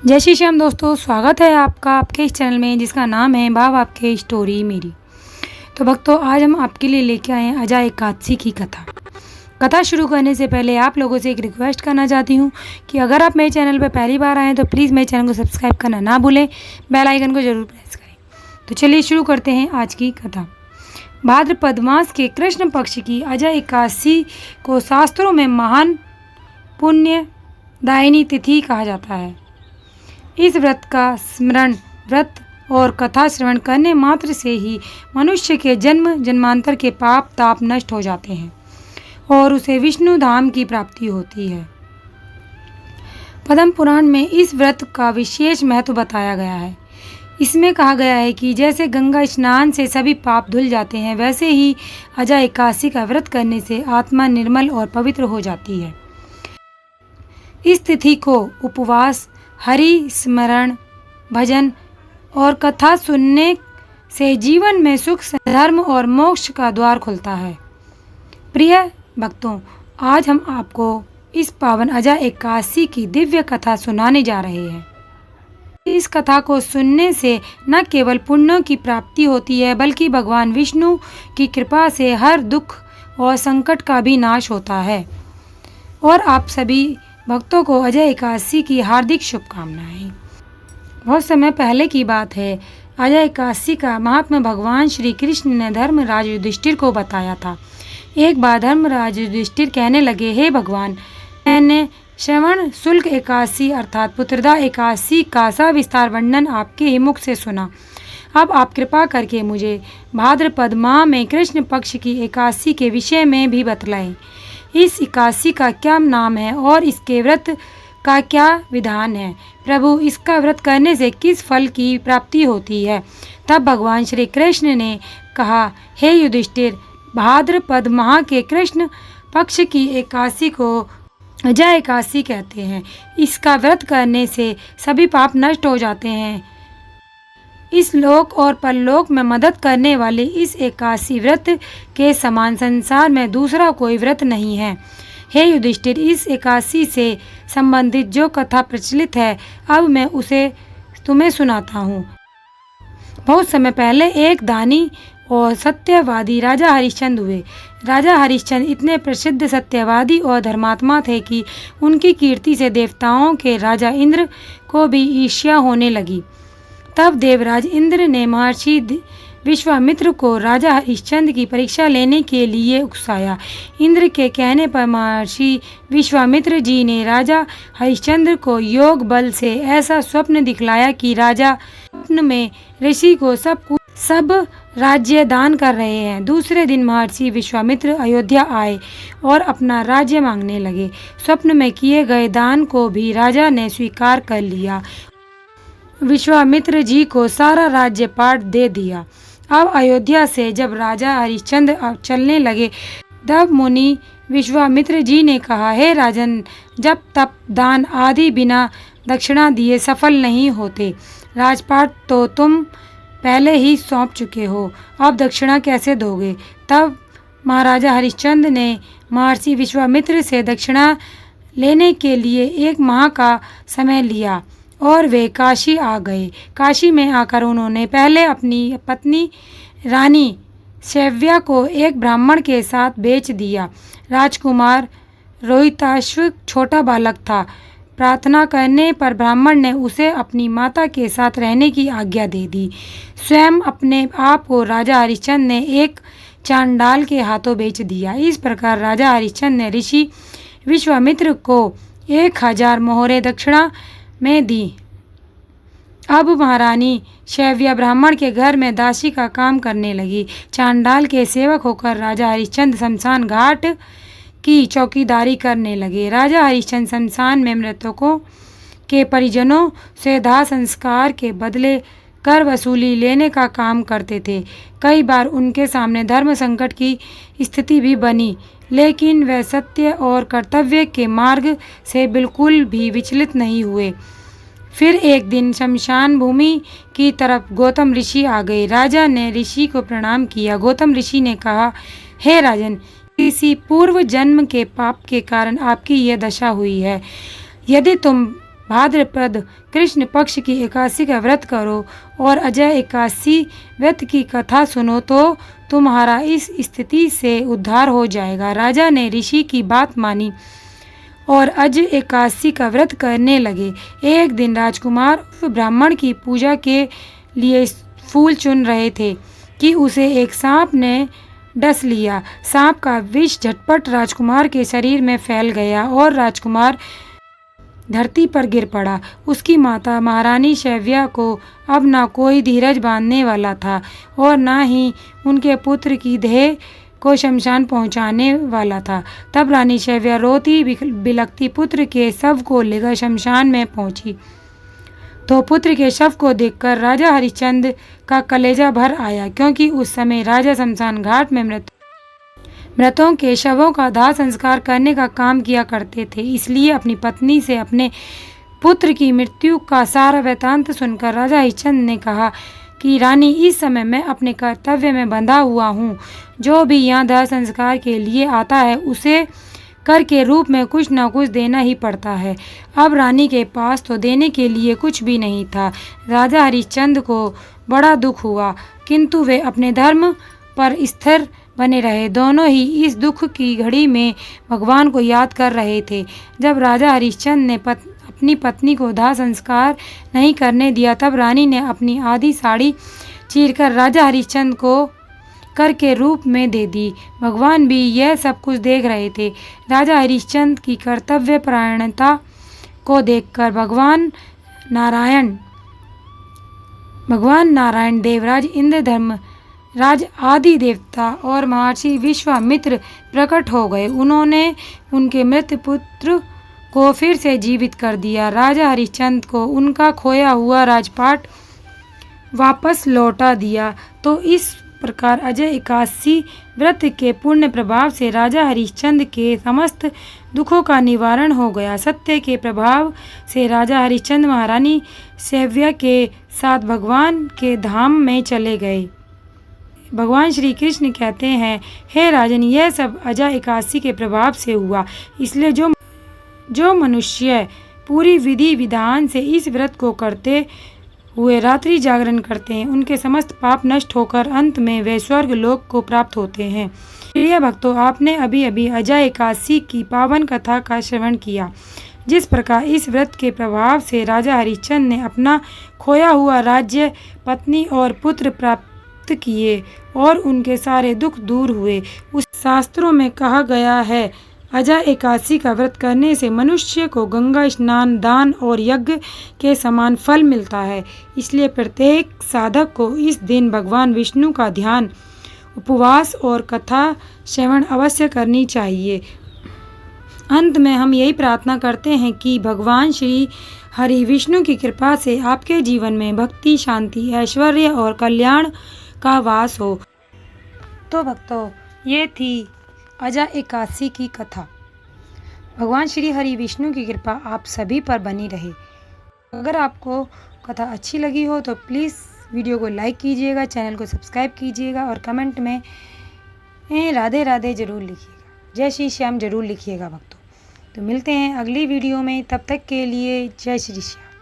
जय श्री श्याम दोस्तों, स्वागत है आपका आपके इस चैनल में जिसका नाम है भाव आपके स्टोरी मेरी। तो भक्तों, आज हम आपके लिए लेके आए हैं अजा एकादशी की कथा शुरू करने से पहले आप लोगों से एक रिक्वेस्ट करना चाहती हूँ कि अगर आप मेरे चैनल पर पहली बार आएँ तो प्लीज़ मेरे चैनल को सब्सक्राइब करना ना भूलें, बेल आइकन को ज़रूर प्रेस करें। तो चलिए शुरू करते हैं आज की कथा। भाद्रपद मास के कृष्ण पक्ष की अजा एकादशी को शास्त्रों में महान पुण्यदायिनी तिथि कहा जाता है। इस व्रत का स्मरण, व्रत और कथा श्रवण करने मात्र से ही मनुष्य के जन्म जन्मांतर के पाप ताप नष्ट हो जाते हैं और उसे विष्णु धाम की प्राप्ति होती है। पद्म पुराण में इस व्रत का विशेष महत्व बताया गया है। इसमें कहा गया है कि जैसे गंगा स्नान से सभी पाप धुल जाते हैं, वैसे ही अजा एकादशी का व्रत करने से आत्मा निर्मल और पवित्र हो जाती है। इस तिथि को उपवास, हरि स्मरण, भजन और कथा सुनने से जीवन में सुख, धर्म और मोक्ष का द्वार खुलता है। प्रिय भक्तों, आज हम आपको इस पावन अजा एकादशी की दिव्य कथा सुनाने जा रहे हैं। इस कथा को सुनने से न केवल पुण्यों की प्राप्ति होती है, बल्कि भगवान विष्णु की कृपा से हर दुख और संकट का भी नाश होता है। और आप सभी भक्तों को अजा एकादशी की हार्दिक शुभकामनाएं। बहुत समय पहले की बात है। अजा एकादशी का महात्मा भगवान श्री कृष्ण ने धर्मराज युधिष्ठिर को बताया था। एक बार धर्मराज युधिष्ठिर कहने लगे, हे भगवान, मैंने श्रवण शुल्क एकादशी अर्थात पुत्रदा एकादशी का सविस्तार वर्णन आपके ही मुख से सुना। अब आप कृपा करके मुझे भाद्रपद माह में कृष्ण पक्ष की एकादशी के विषय में भी बतलाएं। इस एकादशी का क्या नाम है और इसके व्रत का क्या विधान है? प्रभु, इसका व्रत करने से किस फल की प्राप्ति होती है? तब भगवान श्री कृष्ण ने कहा, हे युधिष्ठिर, भाद्रपद माह के कृष्ण पक्ष की एकादशी को अजा एकादशी कहते हैं। इसका व्रत करने से सभी पाप नष्ट हो जाते हैं। इस लोक और परलोक में मदद करने वाले इस एकादशी व्रत के समान संसार में दूसरा कोई व्रत नहीं है। हे युधिष्ठिर, इस एकादशी से संबंधित जो कथा प्रचलित है, अब मैं उसे तुम्हें सुनाता हूँ। बहुत समय पहले एक दानी और सत्यवादी राजा हरिश्चंद्र हुए। राजा हरिश्चंद्र इतने प्रसिद्ध सत्यवादी और धर्मात्मा थे कि उनकी कीर्ति से देवताओं के राजा इंद्र को भी ईर्ष्या होने लगी। तब देवराज इंद्र ने महर्षि विश्वामित्र को राजा हरिश्चंद्र की परीक्षा लेने के लिए उकसाया। इंद्र के कहने पर महर्षि विश्वामित्र जी ने राजा हरिश्चंद्र को योग बल से ऐसा स्वप्न दिखलाया कि राजा स्वप्न में ऋषि को सब राज्य दान कर रहे हैं। दूसरे दिन महर्षि विश्वामित्र अयोध्या आए और अपना राज्य मांगने लगे। स्वप्न में किए गए दान को भी राजा ने स्वीकार कर लिया। विश्वामित्र जी को सारा राज्य पाट दे दिया। अब अयोध्या से जब राजा हरिश्चंद्र चलने लगे, तब मुनि विश्वामित्र जी ने कहा, हे राजन, जब तप दान आदि बिना दक्षिणा दिए सफल नहीं होते। राजपाट तो तुम पहले ही सौंप चुके हो, अब दक्षिणा कैसे दोगे? तब महाराजा हरिश्चंद्र ने महर्षि विश्वामित्र से दक्षिणा लेने के लिए 1 माह का समय लिया और वे काशी आ गए। काशी में आकर उन्होंने पहले अपनी पत्नी रानी शैव्या को एक ब्राह्मण के साथ बेच दिया। राजकुमार रोहिताश्व छोटा बालक था। प्रार्थना करने पर ब्राह्मण ने उसे अपनी माता के साथ रहने की आज्ञा दे दी। स्वयं अपने आप को राजा हरिश्चंद्र ने एक चांडाल के हाथों बेच दिया। इस प्रकार राजा हरिश्चंद्र ने ऋषि विश्वामित्र को 1000 मोहरें दक्षिणा में दी। अब महारानी शैव्या ब्राह्मण के घर में दासी का काम करने लगी। चांडाल के सेवक होकर राजा हरिश्चंद्र शमशान घाट की चौकीदारी करने लगे। राजा हरिश्चंद्र शमशान में मृतकों के परिजनों से दाह संस्कार के बदले कर वसूली लेने का काम करते थे। कई बार उनके सामने धर्म संकट की स्थिति भी बनी, लेकिन वह सत्य और कर्तव्य के मार्ग से बिल्कुल भी विचलित नहीं हुए। फिर एक दिन शमशान भूमि की तरफ गौतम ऋषि आ गए। राजा ने ऋषि को प्रणाम किया। गौतम ऋषि ने कहा, हे राजन, किसी पूर्व जन्म के पाप के कारण आपकी यह दशा हुई है। यदि तुम भाद्रपद कृष्ण पक्ष की एकादशी का व्रत करो और अजय एकादशी व्रत की कथा सुनो तो तुम्हारा इस स्थिति से उद्धार हो जाएगा। राजा ने ऋषि की बात मानी और अजय एकादशी का व्रत करने लगे। एक दिन राजकुमार ब्राह्मण की पूजा के लिए फूल चुन रहे थे कि उसे एक सांप ने डस लिया। सांप का विष झटपट राजकुमार के शरीर में फैल गया और राजकुमार धरती पर गिर पड़ा। उसकी माता महारानी शैव्या को अब ना कोई धीरज बांधने वाला था और ना ही उनके पुत्र की देह को शमशान पहुंचाने वाला था। तब रानी शैव्या रोती बिलखती पुत्र के शव को लेकर शमशान में पहुंची तो पुत्र के शव को देखकर राजा हरिश्चंद्र का कलेजा भर आया, क्योंकि उस समय राजा शमशान घाट में मृतों के शवों का दाह संस्कार करने का काम किया करते थे। इसलिए अपनी पत्नी से अपने पुत्र की मृत्यु का सारा वृत्तांत सुनकर राजा हरिश्चंद्र ने कहा कि रानी, इस समय मैं अपने कर्तव्य में बंधा हुआ हूँ। जो भी यहाँ दाह संस्कार के लिए आता है उसे कर के रूप में कुछ न कुछ देना ही पड़ता है। अब रानी के पास तो देने के लिए कुछ भी नहीं था। राजा हरिश्चंद्र को बड़ा दुख हुआ, किंतु वे अपने धर्म पर स्थिर बने रहे। दोनों ही इस दुख की घड़ी में भगवान को याद कर रहे थे। जब राजा हरिश्चंद्र ने अपनी पत्नी को दाह संस्कार नहीं करने दिया, तब रानी ने अपनी आधी साड़ी चीरकर राजा हरिश्चंद्र को कर के रूप में दे दी। भगवान भी यह सब कुछ देख रहे थे। राजा हरिश्चंद्र की कर्तव्य परायणता को देखकर भगवान नारायण देवराज इंद्र धर्मराज आदि देवता और महर्षि विश्वामित्र प्रकट हो गए। उन्होंने उनके मृत पुत्र को फिर से जीवित कर दिया। राजा हरिश्चंद्र को उनका खोया हुआ राजपाट वापस लौटा दिया। तो इस प्रकार अजय एकादशी व्रत के पुण्य प्रभाव से राजा हरिश्चंद्र के समस्त दुखों का निवारण हो गया। सत्य के प्रभाव से राजा हरिश्चंद्र महारानी शैव्या के साथ भगवान के धाम में चले गए। भगवान श्री कृष्ण कहते हैं, हे राजन, यह सब अजय एकादशी के प्रभाव से हुआ। इसलिए जो मनुष्य पूरी विधि विधान से इस व्रत को करते हुए रात्रि जागरण करते हैं, उनके समस्त पाप नष्ट होकर अंत में वे स्वर्ग लोक को प्राप्त होते हैं। प्रिय भक्तों, आपने अभी अभी अजय एकादशी की पावन कथा का श्रवण किया। जिस प्रकार इस व्रत के प्रभाव से राजा हरिश्चंद्र ने अपना खोया हुआ राज्य, पत्नी और पुत्र प्राप्त किए और उनके सारे दुख दूर हुए, उस शास्त्रों में कहा गया है, अजय एकादशी का व्रत करने से मनुष्य को गंगा स्नान, दान और यज्ञ के समान फल मिलता है। इसलिए प्रत्येक साधक को इस दिन भगवान विष्णु का ध्यान, उपवास और कथा श्रवण अवश्य करनी चाहिए। अंत में हम यही प्रार्थना करते हैं कि भगवान श्री हरि विष्णु की कृपा से आपके जीवन में भक्ति, शांति, ऐश्वर्य और कल्याण का वास हो। तो भक्तों, ये थी अजय एकादशी की कथा। भगवान श्री हरि विष्णु की कृपा आप सभी पर बनी रहे। अगर आपको कथा अच्छी लगी हो तो प्लीज़ वीडियो को लाइक कीजिएगा, चैनल को सब्सक्राइब कीजिएगा और कमेंट में राधे राधे ज़रूर लिखिएगा, जय श्री श्याम ज़रूर लिखिएगा भक्तों। तो मिलते हैं अगली वीडियो में, तब तक के लिए जय श्री श्याम।